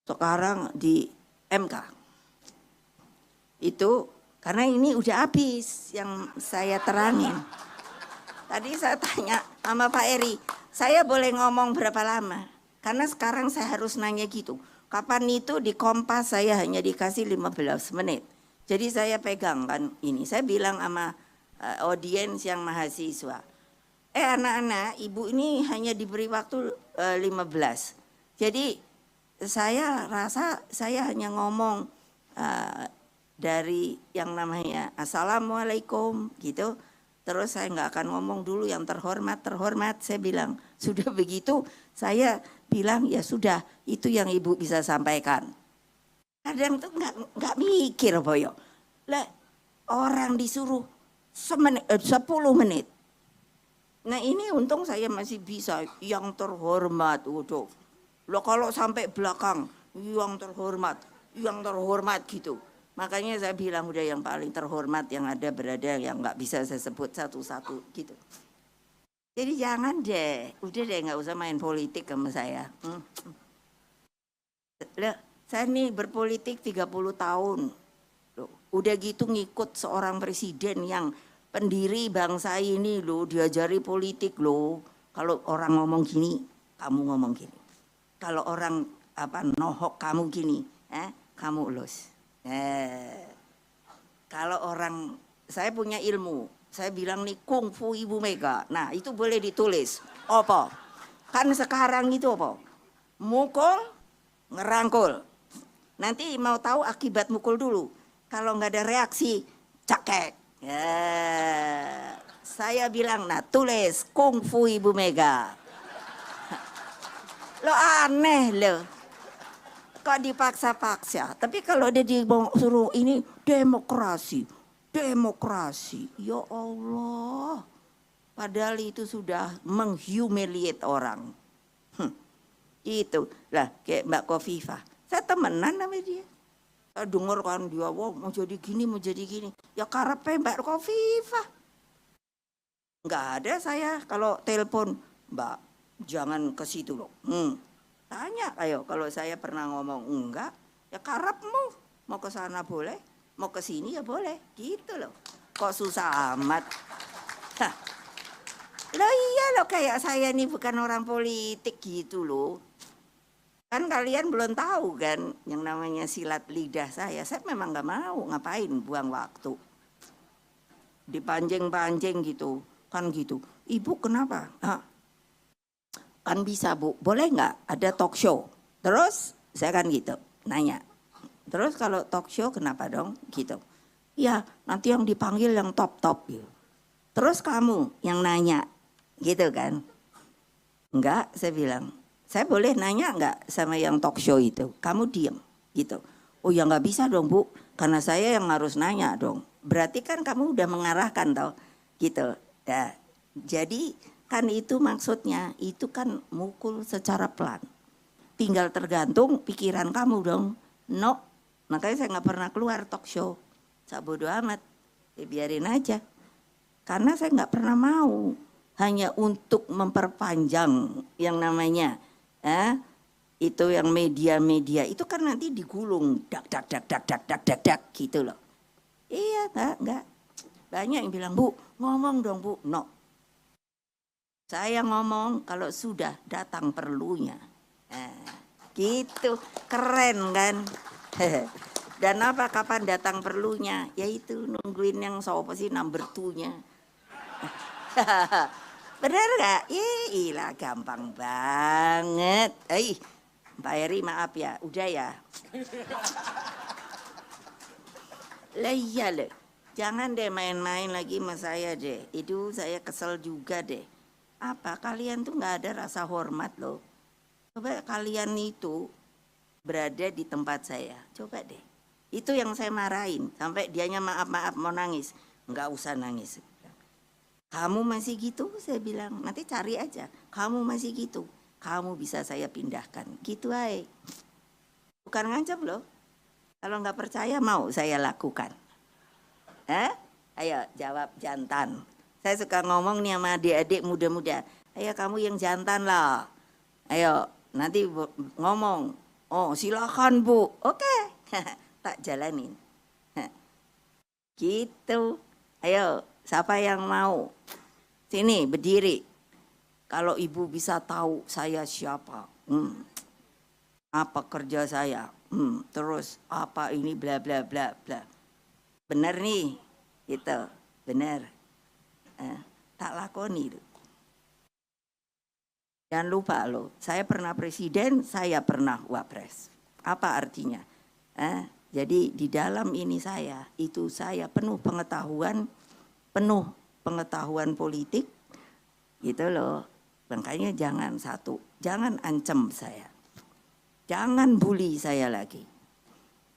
Sekarang di MK. Itu karena ini udah habis yang saya terangin. Tadi saya tanya sama Pak Eri. Saya boleh ngomong berapa lama? Karena sekarang saya harus nanya gitu. Kapan itu di Kompas saya hanya dikasih 15 menit. Jadi saya pegang kan ini. Saya bilang sama audiens yang mahasiswa. Anak-anak, ibu ini hanya diberi waktu 15. Jadi saya rasa saya hanya ngomong dari yang namanya Assalamualaikum gitu. Terus saya nggak akan ngomong dulu yang terhormat. Saya bilang, sudah begitu saya bilang ya sudah itu yang ibu bisa sampaikan. Kadang tuh nggak mikir boyo. Lah orang disuruh 10 menit. Nah ini untung saya masih bisa yang terhormat. Waduh. Loh kalau sampai belakang yang terhormat gitu. Makanya saya bilang udah yang paling terhormat yang ada berada yang nggak bisa saya sebut satu-satu gitu. Jadi jangan deh, udah deh nggak usah main politik sama saya. Loh, saya nih berpolitik 30 tahun. Loh, udah gitu ngikut seorang presiden yang pendiri bangsa ini loh, diajari politik loh. Kalau orang ngomong gini, kamu ngomong gini. Kalau orang nohok kamu gini, kamu ulus. Kalau orang, saya punya ilmu, saya bilang nih kungfu Ibu Mega. Nah itu boleh ditulis. Apa? Kan sekarang itu apa? Mukul, ngerangkul. Nanti mau tahu akibat mukul dulu. Kalau nggak ada reaksi, cekek. Ya, saya bilang, nah tulis kungfu Ibu Mega. Lo aneh lo. Kok dipaksa-paksa. Tapi kalau dia disuruh ini demokrasi. Ya Allah. Padahal itu sudah menghumiliate orang. Itu lah kayak Mbak Khofifah. Saya temenan sama dia. Saya dengar kan dia mau jadi gini. Ya karepe Mbak Khofifah. Enggak ada saya kalau telepon, Mbak jangan ke situ loh. Tanya ayo kalau saya pernah ngomong enggak, ya karepmu. Mau ke sana boleh, mau ke sini ya boleh. Gitu loh. Kok susah amat. Loh iya loh kayak saya nih bukan orang politik gitu loh. Kan kalian belum tahu kan yang namanya silat lidah saya. Saya memang gak mau ngapain buang waktu. Dipanjang-panjang gitu. Kan gitu. Ibu kenapa? Kan bisa Bu. Boleh gak ada talk show? Terus saya kan gitu nanya. Terus kalau talk show kenapa dong? Gitu. Ya nanti yang dipanggil yang top-top gitu. Terus kamu yang nanya. Gitu kan. Enggak saya bilang. Saya boleh nanya enggak sama yang talk show itu? Kamu diem gitu. Oh ya enggak bisa dong Bu, karena saya yang harus nanya dong. Berarti kan kamu udah mengarahkan tau gitu. Ya, Jadi kan itu maksudnya, itu kan mukul secara pelan. Tinggal tergantung pikiran kamu dong. No, makanya saya nggak pernah keluar talk show. Saya bodo amat, ya biarin aja. Karena saya nggak pernah mau hanya untuk memperpanjang yang namanya itu yang media-media itu kan nanti digulung dak dak gitu loh. Iya, enggak. Banyak yang bilang, Bu, ngomong dong Bu. No. Saya ngomong kalau sudah datang perlunya. Gitu, keren kan. Dan apa kapan datang perlunya? Yaitu nungguin yang sopo sih number 2-nya. Bener gak? Iyalah gampang banget. Mbak Eri maaf ya, udah ya. Lah iya loh, jangan deh main-main lagi sama saya deh. Itu saya kesel juga deh. Apa kalian tuh gak ada rasa hormat loh. Coba kalian itu berada di tempat saya, coba deh. Itu yang saya marahin, sampai dianya maaf-maaf mau nangis. Nggak usah nangis. Kamu masih gitu, saya bilang, nanti cari aja. Kamu masih gitu, kamu bisa saya pindahkan. Gitu aja. Bukan ngancam loh. Kalau nggak percaya mau saya lakukan. Ayo jawab jantan. Saya suka ngomong nih sama adik-adik muda-muda. Ayo kamu yang jantan lah. Ayo nanti ngomong. Oh silakan Bu. Oke. Tak jalanin. Gitu. Ayo siapa yang mau? Sini berdiri. Kalau ibu bisa tahu saya siapa. Apa kerja saya. Terus apa ini bla bla bla bla. Bener nih. Gitu. Bener. Tak lakoni. Jangan lupa loh. Saya pernah presiden, saya pernah wapres. Apa artinya? Jadi di dalam ini saya penuh pengetahuan politik, gitu loh. Makanya jangan ancam saya, jangan bully saya lagi.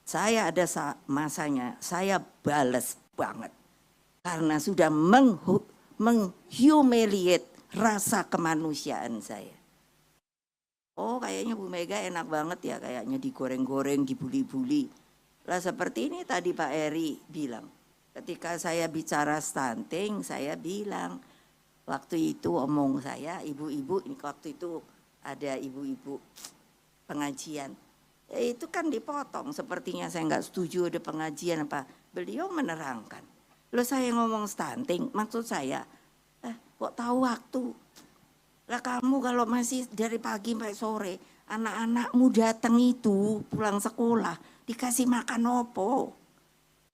Saya ada masanya, saya bales banget karena sudah menghumiliate rasa kemanusiaan saya. Oh kayaknya Bu Mega enak banget ya, kayaknya digoreng-goreng, dibuli-buli. Lah seperti ini tadi Pak Eri bilang, ketika saya bicara stunting, saya bilang, waktu itu omong saya, ibu-ibu, ini waktu itu ada ibu-ibu pengajian. Itu kan dipotong, sepertinya saya nggak setuju ada pengajian apa. Beliau menerangkan, loh saya ngomong stunting, maksud saya, kok tahu waktu? Lah kamu kalau masih dari pagi sampai sore, anak-anakmu datang itu pulang sekolah, dikasih makan opo?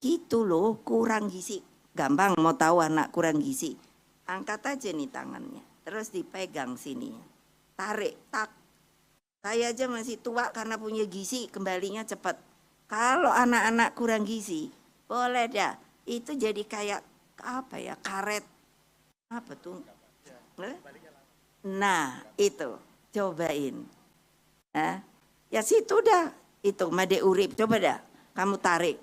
Gitu loh, kurang gizi. Gampang mau tahu anak kurang gizi. Angkat aja nih tangannya, terus dipegang sini. Tarik, tak. Saya aja masih tua karena punya gizi, kembalinya cepat. Kalau anak-anak kurang gizi, boleh dah. Itu jadi kayak apa ya, karet. Apa tuh? Nah itu, cobain. Ya situ dah, itu Made Urip, coba dah, kamu tarik.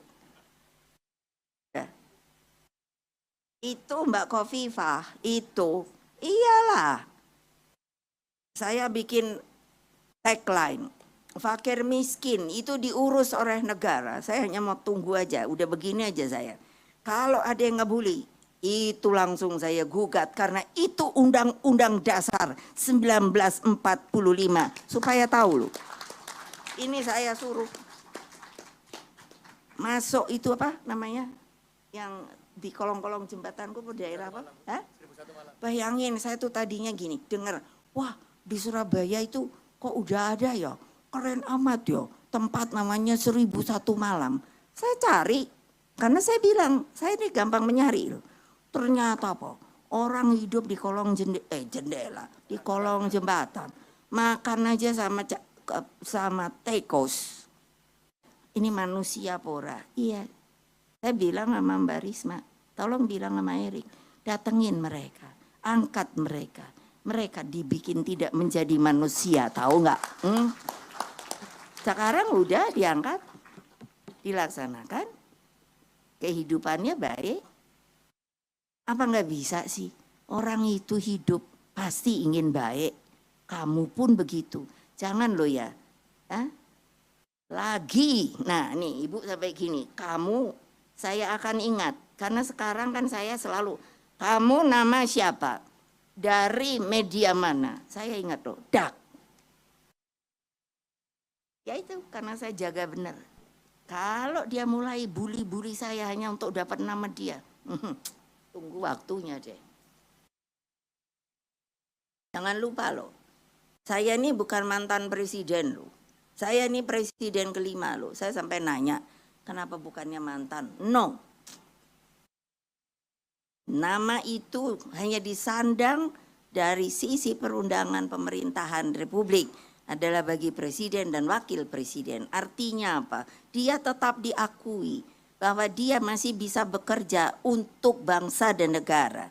Itu Mbak Khofifah, itu iyalah. Saya bikin tagline, fakir miskin itu diurus oleh negara. Saya hanya mau tunggu aja, udah begini aja saya. Kalau ada yang ngebully, itu langsung saya gugat karena itu Undang-Undang Dasar 1945 supaya tahu loh. Ini saya suruh masuk itu apa namanya yang di kolong-kolong jembatanku di daerah apa? Bayangin saya tuh tadinya gini, dengar, wah di Surabaya itu kok udah ada ya, keren amat ya, tempat namanya 1001 Malam. Saya cari, karena saya bilang, saya ini gampang menyari loh. Ternyata apa? Orang hidup di kolong jendela, di kolong jembatan, makan aja sama tekos. Ini manusia pora. Iya. Saya bilang sama Mbak Risma, tolong bilang sama Erik, datengin mereka, angkat mereka. Mereka dibikin tidak menjadi manusia, tahu nggak? Sekarang udah diangkat, dilaksanakan, kehidupannya baik. Apa nggak bisa sih? Orang itu hidup pasti ingin baik, kamu pun begitu. Jangan lo ya, lagi. Nah nih ibu sampai gini, kamu saya akan ingat. Karena sekarang kan saya selalu, kamu nama siapa? Dari media mana? Saya ingat loh, dak. Ya itu karena saya jaga benar. Kalau dia mulai bully-bully saya hanya untuk dapat nama dia, tunggu waktunya deh. Jangan lupa loh, saya ini bukan mantan presiden loh. Saya ini presiden kelima loh. Saya sampai nanya, kenapa bukannya mantan? No. Nama itu hanya disandang dari sisi perundangan pemerintahan Republik adalah bagi presiden dan wakil presiden. Artinya apa? Dia tetap diakui bahwa dia masih bisa bekerja untuk bangsa dan negara.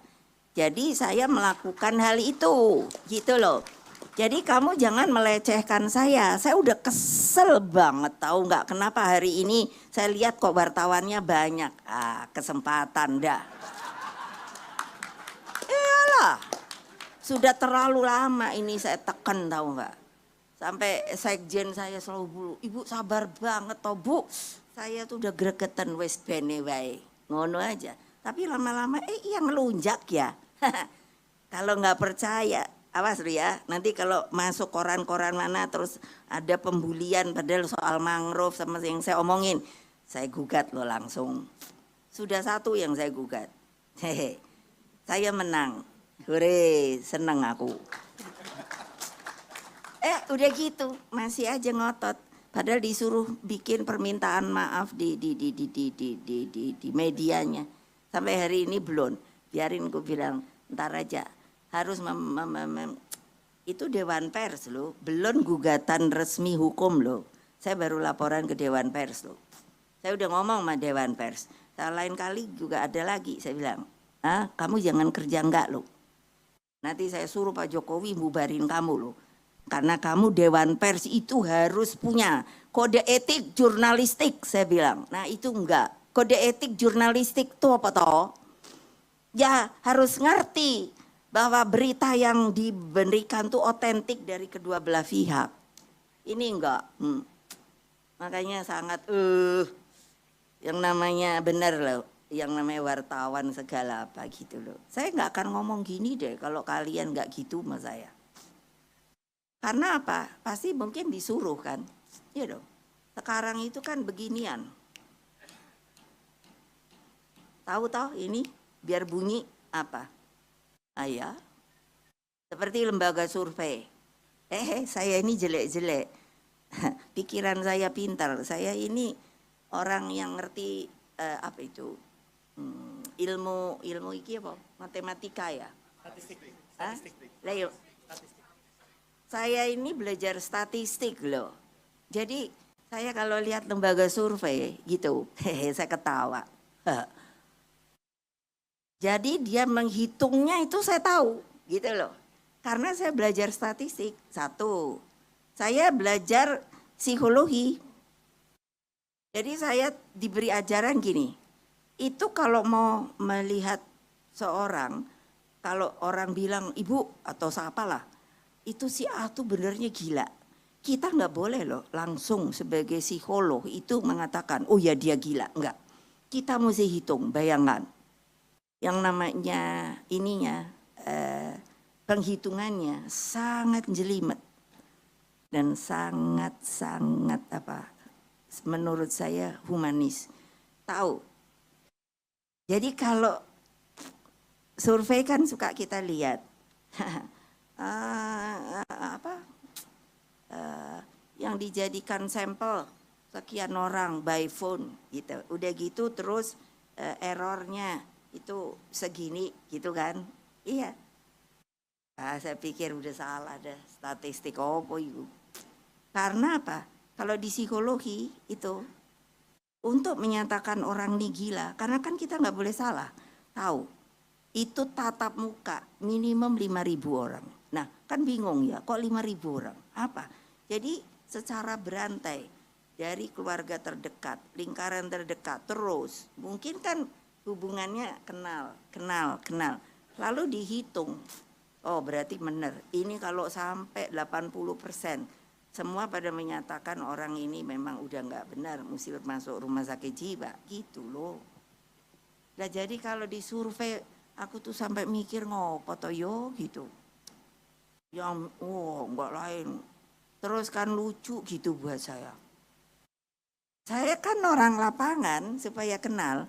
Jadi saya melakukan hal itu, gitu loh. Jadi kamu jangan melecehkan saya udah kesel banget tahu nggak kenapa hari ini saya lihat kok wartawannya banyak. Kesempatan dah. Iyalah, sudah terlalu lama ini saya tekan tahu nggak. Sampai sekjen saya selalu bulu, ibu sabar banget toh bu, saya tuh udah gregetan wes bene wae, ngono aja. Tapi lama-lama yang ngelunjak ya. Kalau nggak percaya, awas lu ya. Nanti kalau masuk koran-koran mana terus ada pembulian padahal soal mangrove sama yang saya omongin, saya gugat lo langsung. Sudah satu yang saya gugat. Hehe. Saya menang. Hore, seneng aku. Udah gitu, masih aja ngotot. Padahal disuruh bikin permintaan maaf di medianya. Sampai hari ini belum. Biarin gue bilang, ntar aja. Harus itu Dewan Pers loh, belum gugatan resmi hukum loh. Saya baru laporan ke Dewan Pers loh. Saya udah ngomong sama Dewan Pers. Lain kali juga ada lagi, saya bilang, kamu jangan kerja enggak loh. Nanti saya suruh Pak Jokowi bubarin kamu loh. Karena kamu Dewan Pers itu harus punya kode etik jurnalistik, saya bilang. Nah itu enggak. Kode etik jurnalistik itu apa toh? Ya harus ngerti bahwa berita yang diberikan tuh otentik dari kedua belah pihak. Ini enggak. Makanya sangat yang namanya benar loh. Yang namanya wartawan segala apa gitu loh. Saya enggak akan ngomong gini deh kalau kalian enggak gitu sama saya. Karena apa? Pasti mungkin disuruh kan. Iya dong. Sekarang itu kan beginian. Tahu-tahu ini biar bunyi apa? Ya. Seperti lembaga survei. Saya ini jelek-jelek. Pikiran saya pintar. Saya ini orang yang ngerti apa itu? Ilmu iki apa? Matematika ya? Statistik. Saya ini belajar statistik loh. Jadi saya kalau lihat lembaga survei gitu, saya ketawa. Jadi dia menghitungnya itu saya tahu gitu loh. Karena saya belajar statistik. Satu, saya belajar psikologi. Jadi saya diberi ajaran gini, itu kalau mau melihat seorang, kalau orang bilang ibu atau siapalah, itu si A tuh benernya gila. Kita nggak boleh loh langsung sebagai psikolog itu mengatakan, oh ya dia gila. Enggak. Kita mesti hitung, bayangkan. Yang namanya ininya, penghitungannya sangat jelimet. Dan sangat menurut saya humanis. Tahu. Jadi kalau survei kan suka kita lihat. Yang dijadikan sampel sekian orang by phone gitu. Udah gitu terus errornya itu segini gitu kan. Iya. Saya pikir udah salah dah statistik apa itu. Karena apa? Kalau di psikologi itu untuk menyatakan orang ini gila, karena kan kita nggak boleh salah. Tahu, itu tatap muka minimum 5.000 orang. Nah kan bingung ya, kok 5.000 orang? Apa? Jadi secara berantai dari keluarga terdekat, lingkaran terdekat terus. Mungkin kan hubungannya kenal. Lalu dihitung, oh berarti benar, ini kalau sampai 80%, semua pada menyatakan orang ini memang udah nggak benar, mesti masuk rumah sakit jiwa, gitu loh. Nah jadi kalau disurvei, aku tuh sampai mikir ngopo toh yo gitu. Yang, nggak lain. Terus kan lucu gitu buat saya. Saya kan orang lapangan supaya kenal.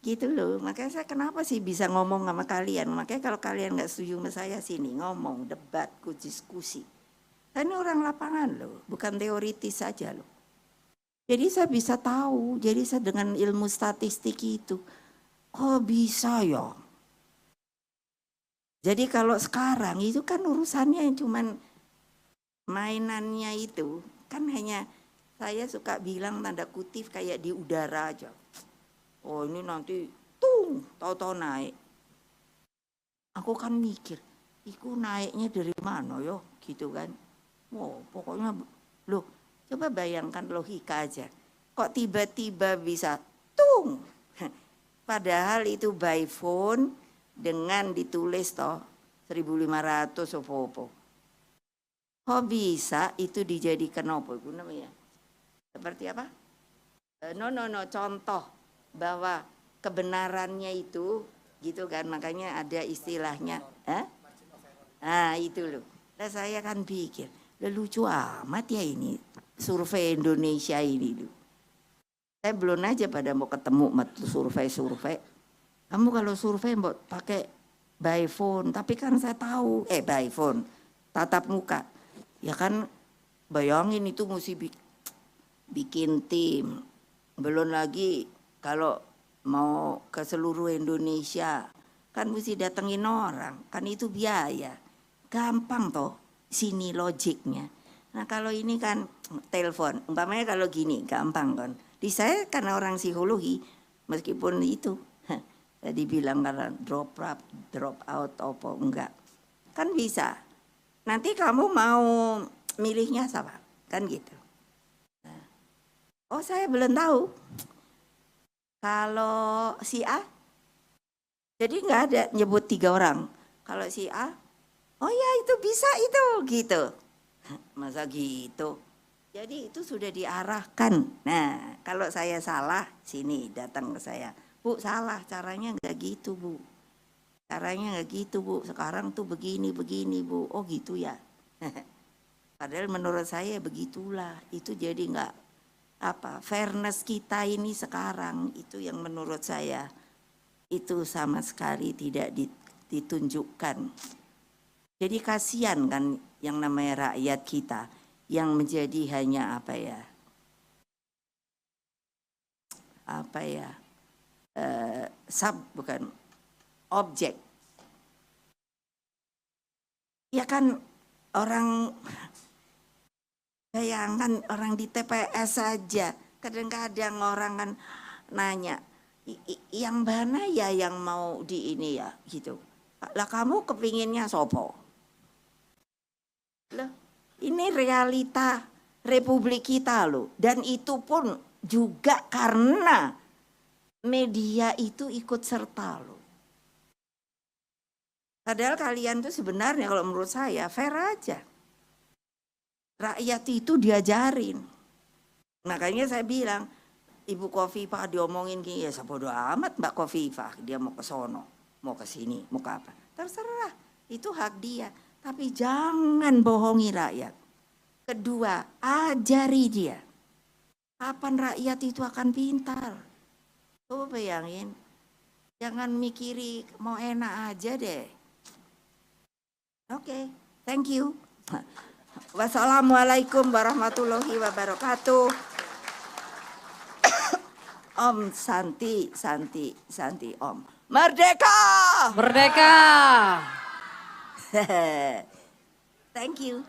Gitu loh, makanya saya kenapa sih bisa ngomong sama kalian. Makanya kalau kalian nggak setuju sama saya sini, ngomong, debat, diskusi. Saya ini orang lapangan loh, bukan teoritis saja loh. Jadi saya bisa tahu, jadi saya dengan ilmu statistik itu, kok bisa ya? Jadi kalau sekarang itu kan urusannya cuman mainannya itu, kan hanya saya suka bilang tanda kutip kayak di udara aja. Oh ini nanti tahu-tahu naik. Aku kan mikir, iku naiknya dari mana yo, gitu kan. Wow, pokoknya loh, coba bayangkan logika aja. Kok tiba-tiba bisa padahal itu by phone dengan ditulis toh 1.500 opo-opo. Kok bisa itu dijadikan apa itu namanya? Seperti apa? No, contoh bahwa kebenarannya itu gitu kan, makanya ada istilahnya itu loh. Nah saya kan pikir lucu amat ya ini survei Indonesia ini loh. Saya belum aja pada mau ketemu survei. Kamu kalau survei mau pakai by phone, tapi kan saya tahu by phone tatap muka ya kan, bayangin itu mesti bikin tim, belum lagi kalau mau ke seluruh Indonesia kan mesti datengin orang, kan itu biaya. Gampang toh sini logiknya. Nah kalau ini kan telepon, umpamanya kalau gini gampang kan. Di saya karena orang psikologi, meskipun itu tadi bilang karena drop out apa enggak, kan bisa. Nanti kamu mau milihnya siapa, kan gitu. Oh saya belum tahu. Kalau si A, jadi nggak ada nyebut 3 orang. Kalau si A, oh ya itu bisa itu, gitu. Masa gitu? Jadi itu sudah diarahkan. Nah kalau saya salah, sini datang ke saya. Bu salah, caranya nggak gitu bu. Caranya nggak gitu bu, sekarang tuh begini bu. Oh gitu ya. Padahal menurut saya begitulah. Itu jadi nggak fairness kita ini sekarang itu yang menurut saya itu sama sekali tidak ditunjukkan. Jadi kasihan kan yang namanya rakyat kita yang menjadi hanya bukan objek. Ya kan orang, bayangkan orang di TPS saja, kadang-kadang orang kan nanya, yang mana ya yang mau di ini ya gitu. Lah kamu kepinginnya sopo? Loh, ini realita Republik kita loh. Dan itu pun juga karena media itu ikut serta loh. Padahal kalian tuh sebenarnya kalau menurut saya fair aja. Rakyat itu diajarin. Makanya saya bilang, Ibu Khofifah diomongin gini, ya bodo amat Mbak Khofifah, dia mau ke sono, mau ke sini, mau ke apa. Terserah, itu hak dia. Tapi jangan bohongi rakyat. Kedua, ajari dia. Kapan rakyat itu akan pintar? Tuh bayangin, jangan mikiri mau enak aja deh. Oke, thank you. Wassalamualaikum warahmatullahi wabarakatuh. Om Santi Om. Merdeka! Merdeka! Thank you.